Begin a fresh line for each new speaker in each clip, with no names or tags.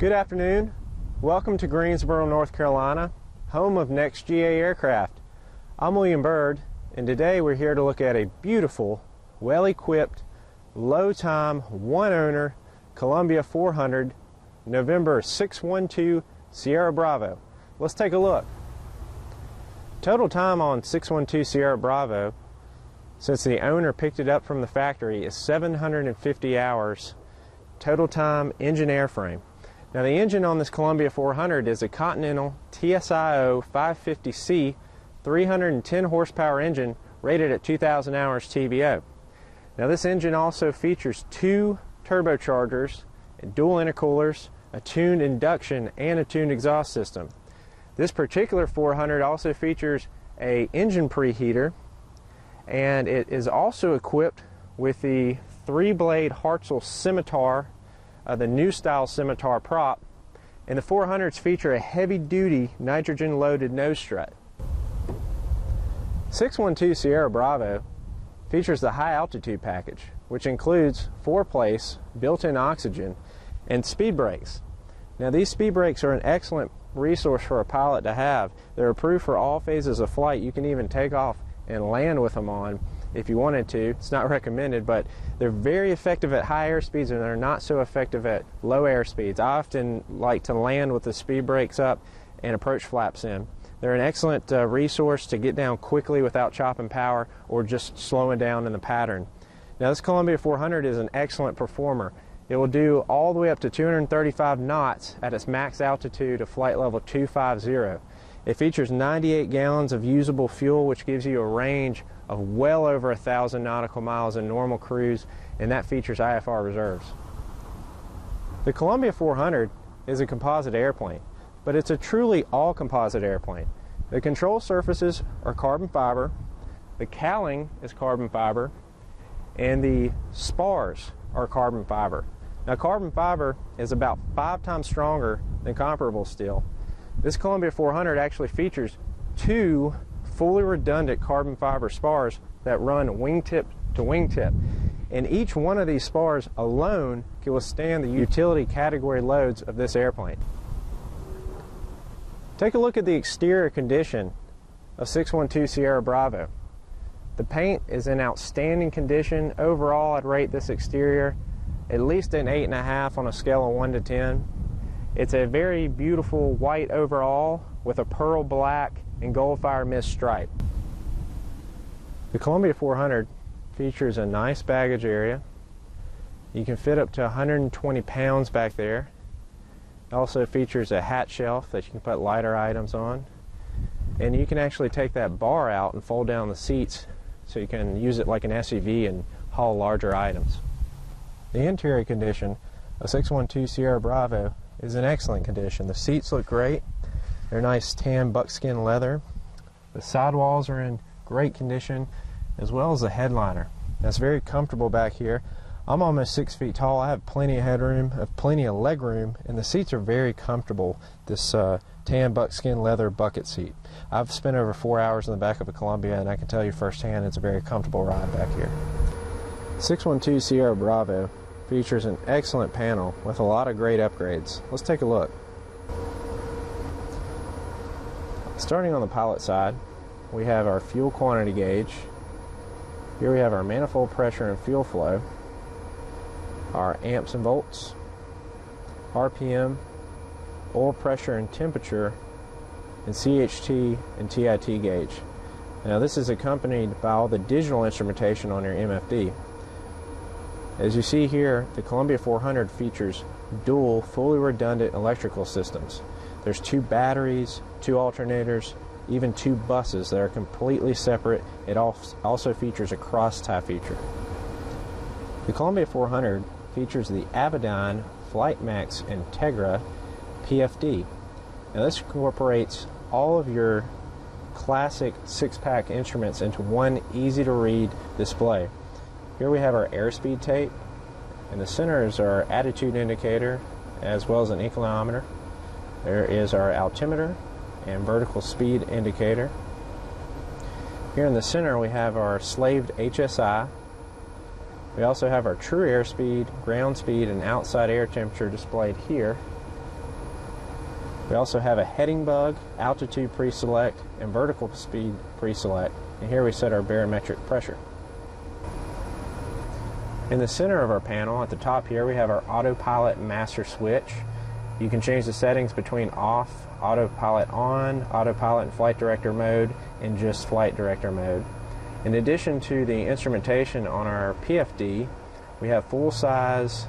Good afternoon. Welcome to Greensboro, North Carolina, home of Next GA Aircraft. I'm William Bird, and today we're here to look at a beautiful, well-equipped, low-time, one-owner Columbia 400 November 612 Sierra Bravo. Let's take a look. Total time on 612 Sierra Bravo since the owner picked it up from the factory is 750 hours. Total time engine airframe. Now the engine on this Columbia 400 is a Continental TSIO 550C 310 horsepower engine rated at 2,000 hours TBO. Now this engine also features two turbochargers, dual intercoolers, a tuned induction, and a tuned exhaust system. This particular 400 also features a engine preheater, and it is also equipped with the 3-blade Hartzell Scimitar, the new style Scimitar prop, and the 400s feature a heavy-duty nitrogen-loaded nose strut. 612 Sierra Bravo features the high altitude package, which includes 4-place built-in oxygen and speed brakes. Now these speed brakes are an excellent resource for a pilot to have. They're approved for all phases of flight. You can even take off and land with them on if you wanted to. It's not recommended, but they're very effective at high air speeds, and they're not so effective at low air speeds. I often like to land with the speed brakes up and approach flaps in. They're an excellent resource to get down quickly without chopping power or just slowing down in the pattern. Now this Columbia 400 is an excellent performer. It will do all the way up to 235 knots at its max altitude of flight level 250. It features 98 gallons of usable fuel, which gives you a range of well over 1,000 nautical miles in normal cruise, and that features IFR reserves. The Columbia 400 is a composite airplane, but it's a truly all-composite airplane. The control surfaces are carbon fiber, the cowling is carbon fiber, and the spars are carbon fiber. Now carbon fiber is about 5 times stronger than comparable steel. This Columbia 400 actually features 2 fully redundant carbon fiber spars that run wingtip to wingtip. And each one of these spars alone can withstand the utility category loads of this airplane. Take a look at the exterior condition of 612 Sierra Bravo. The paint is in outstanding condition. Overall, I'd rate this exterior at least an 8.5 on a scale of 1 to 10. It's a very beautiful white overall with a pearl black and gold fire mist stripe. The Columbia 400 features a nice baggage area. You can fit up to 120 pounds back there. It also features a hat shelf that you can put lighter items on. And you can actually take that bar out and fold down the seats so you can use it like an SUV and haul larger items. The interior condition of 612 Sierra Bravo is in excellent condition. The seats look great. They're nice tan buckskin leather. The sidewalls are in great condition, as well as the headliner. That's very comfortable back here. I'm almost 6 feet tall. I have plenty of headroom, plenty of leg room, and the seats are very comfortable. This tan buckskin leather bucket seat. I've spent over 4 hours in the back of a Columbia, and I can tell you firsthand it's a very comfortable ride back here. 612 Sierra Bravo features an excellent panel with a lot of great upgrades. Let's take a look. Starting on the pilot side, we have our fuel quantity gauge. Here we have our manifold pressure and fuel flow, our amps and volts, RPM, oil pressure and temperature, and CHT and TIT gauge. Now this is accompanied by all the digital instrumentation on your MFD. As you see here, the Columbia 400 features dual, fully redundant electrical systems. There's 2 batteries, 2 alternators, even 2 buses that are completely separate. It also features a cross-tie feature. The Columbia 400 features the Avidyne FlightMax Integra PFD. Now this incorporates all of your classic 6-pack instruments into one easy-to-read display. Here we have our airspeed tape. In the center is our attitude indicator as well as an inclinometer. There is our altimeter and vertical speed indicator. Here in the center we have our slaved HSI. We also have our true airspeed, ground speed, and outside air temperature displayed here. We also have a heading bug, altitude pre-select, and vertical speed pre-select. And here we set our barometric pressure. In the center of our panel, at the top here, we have our autopilot master switch. You can change the settings between off, autopilot on, autopilot and flight director mode, and just flight director mode. In addition to the instrumentation on our PFD, we have full-size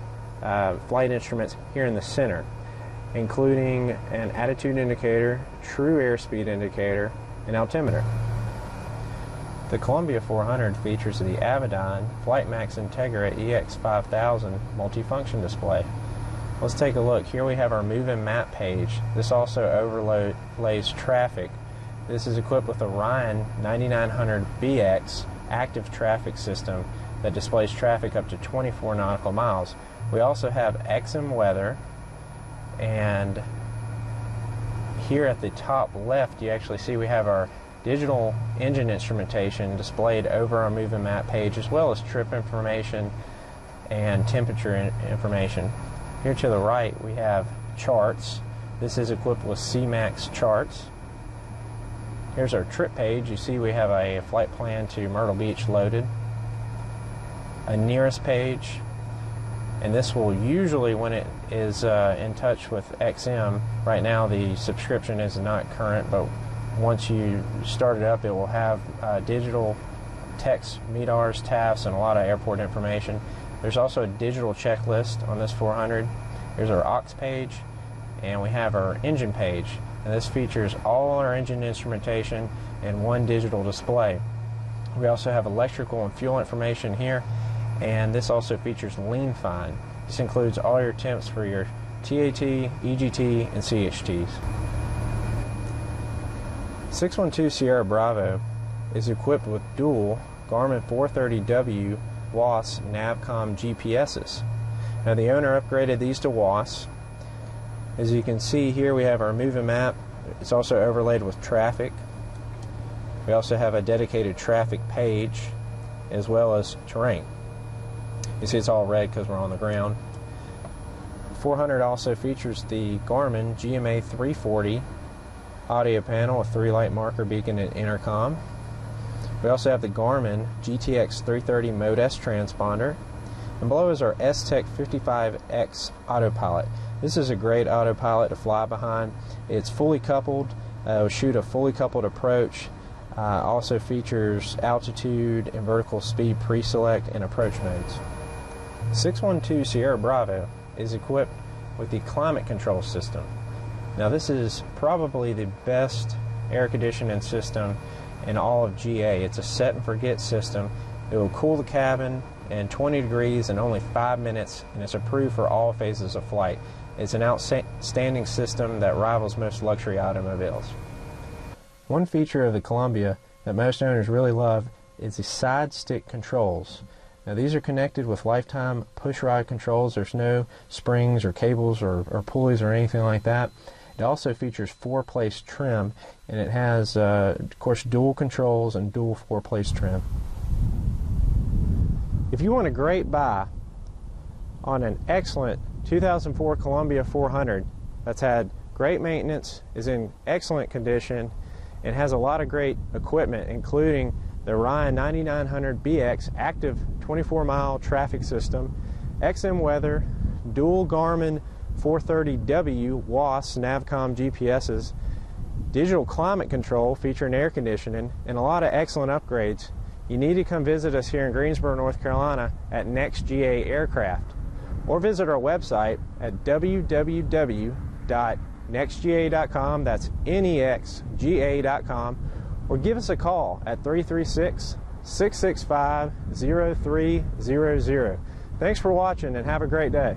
flight instruments here in the center, including an attitude indicator, true airspeed indicator, and altimeter. The Columbia 400 features the Avidyne FlightMax Integra EX5000 multifunction display. Let's take a look. Here we have our move-in map page. This also overlays traffic. This is equipped with a Ryan 9900BX active traffic system that displays traffic up to 24 nautical miles. We also have XM weather, and here at the top left you actually see we have our digital engine instrumentation displayed over our move-in map page, as well as trip information and temperature information. Here to the right we have charts. This is equipped with CMAX charts. Here's our trip page. You see we have a flight plan to Myrtle Beach loaded. A nearest page, and this will usually, when it is in touch with XM, right now the subscription is not current, but once you start it up it will have digital text, MEDARs, TAFs, and a lot of airport information. There's also a digital checklist on this 400. Here's our aux page, and we have our engine page, and this features all our engine instrumentation in one digital display. We also have electrical and fuel information here, and this also features lean find. This includes all your temps for your TAT, EGT, and CHTs. 612 Sierra Bravo is equipped with dual Garmin 430W WAS Navcom GPSs. Now the owner upgraded these to WAS. As you can see here we have our moving map. It's also overlaid with traffic. We also have a dedicated traffic page as well as terrain. You see it's all red because we're on the ground. 400 also features the Garmin GMA 340 audio panel, a 3-light marker beacon and intercom. We also have the Garmin GTX 330 Mode S transponder, and below is our S-Tech 55X autopilot. This is a great autopilot to fly behind. It's fully coupled, will shoot a fully coupled approach, also features altitude and vertical speed pre-select and approach modes. 612 Sierra Bravo is equipped with the climate control system. Now this is probably the best air conditioning system in all of GA. It's a set and forget system. It will cool the cabin in 20 degrees in only 5 minutes, and it's approved for all phases of flight. It's an outstanding system that rivals most luxury automobiles. One feature of the Columbia that most owners really love is the side stick controls. Now these are connected with lifetime push rod controls. There's no springs or cables or pulleys or anything like that. It also features 4-place trim, and it has, of course, dual controls and dual 4-place trim. If you want a great buy on an excellent 2004 Columbia 400 that's had great maintenance, is in excellent condition, and has a lot of great equipment, including the Ryan 9900BX active 24-mile traffic system, XM weather, dual Garmin 430W WAS Navcom GPSs, digital climate control featuring air conditioning, and a lot of excellent upgrades, you need to come visit us here in Greensboro, North Carolina at NextGA Aircraft, or visit our website at www.nextga.com, that's nexga.com, or give us a call at 336-665-0300. Thanks for watching and have a great day.